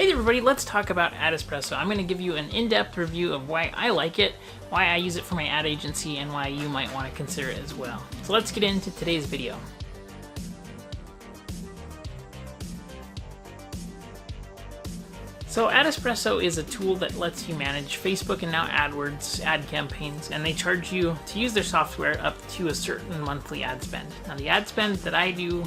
Hey everybody, let's talk about Adespresso. I'm going to give you an in-depth review of why I like it, why I use it for my ad agency, and why you might want to consider it as well. So let's get into today's video. So Adespresso is a tool that lets you manage Facebook and now AdWords ad campaigns, and they charge you to use their software up to a certain monthly ad spend. Now the ad spend that I do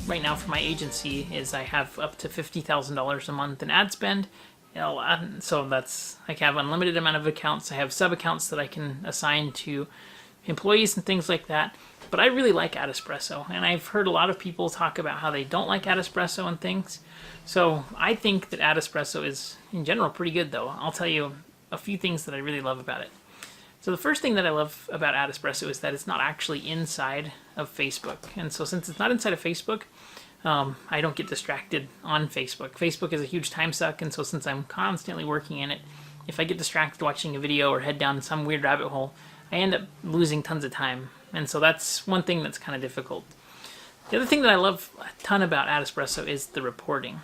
right now for my agency is I have up to $50,000 a month in ad spend. So that's, I have unlimited amount of accounts. I have sub accounts that I can assign to employees and things like that. But I really like Adespresso, and I've heard a lot of people talk about how they don't like Adespresso and things. So I think that Adespresso is, in general, pretty good though. I'll tell you a few things that I really love about it. So the first thing that I love about Adespresso is that it's not actually inside of Facebook. And so since it's not inside of Facebook, I don't get distracted on Facebook. Facebook is a huge time suck, and so since I'm constantly working in it, if I get distracted watching a video or head down some weird rabbit hole, I end up losing tons of time. And so that's one thing that's kind of difficult. The other thing that I love a ton about Adespresso is the reporting.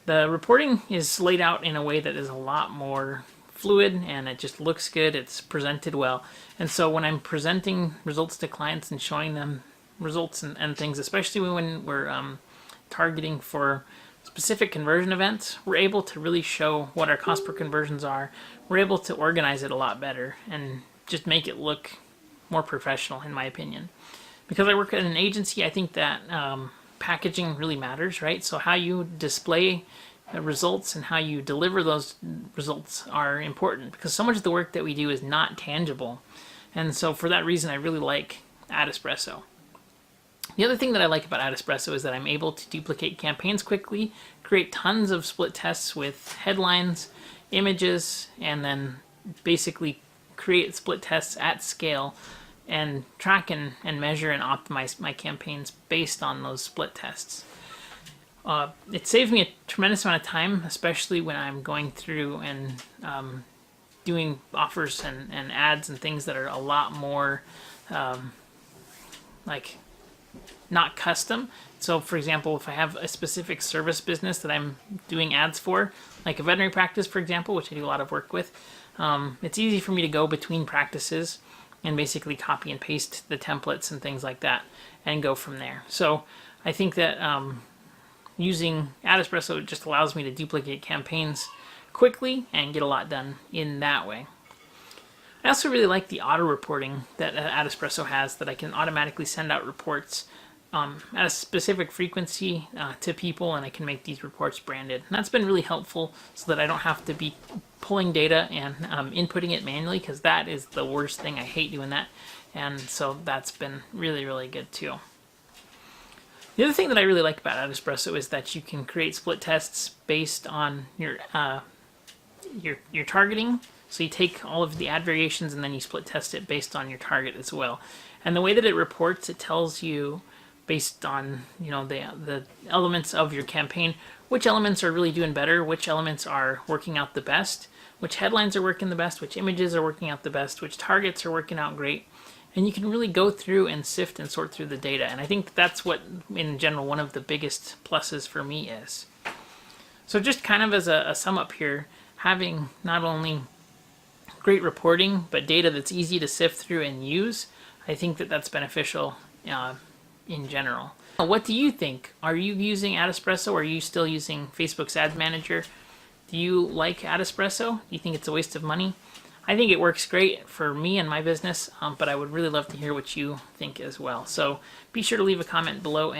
The reporting is laid out in a way that is a lot more fluid, and it just looks good, it's presented well. And so when I'm presenting results to clients and showing them results and things, especially when we're targeting for specific conversion events, we're able to really show what our cost per conversions are. We're able to organize it a lot better and just make it look more professional, in my opinion. Because I work at an agency, I think that packaging really matters, right? So how you display results and how you deliver those results are important, because so much of the work that we do is not tangible. And so for that reason, I really like Adespresso. The other thing that I like about Adespresso is that I'm able to duplicate campaigns quickly, create tons of split tests with headlines, images, and then basically create split tests at scale and track and measure and optimize my campaigns based on those split tests. It saves me a tremendous amount of time, especially when I'm going through and doing offers and ads and things that are a lot more like not custom. So for example, if I have a specific service business that I'm doing ads for, like a veterinary practice, for example, which I do a lot of work with, it's easy for me to go between practices and basically copy and paste the templates and things like that and go from there. So I think that using Adespresso just allows me to duplicate campaigns quickly and get a lot done in that way. I also really like the auto reporting that Adespresso has, that I can automatically send out reports at a specific frequency to people, and I can make these reports branded. And that's been really helpful so that I don't have to be pulling data and inputting it manually, because that is the worst thing. I hate doing that. And so that's been really, really good too. The other thing that I really like about Adespresso is that you can create split tests based on your targeting. So you take all of the ad variations and then you split test it based on your target as well. And the way that it reports, it tells you based on the elements of your campaign, which elements are really doing better, which elements are working out the best, which headlines are working the best, which images are working out the best, which targets are working out great. And you can really go through and sift and sort through the data. And I think that's what, in general, one of the biggest pluses for me is. So just kind of as a sum up here, having not only great reporting, but data that's easy to sift through and use, I think that that's beneficial in general. What do you think? Are you using Adespresso, or are you still using Facebook's Ad Manager? Do you like Adespresso? Do you think it's a waste of money? I think it works great for me and my business, but I would really love to hear what you think as well. So be sure to leave a comment below.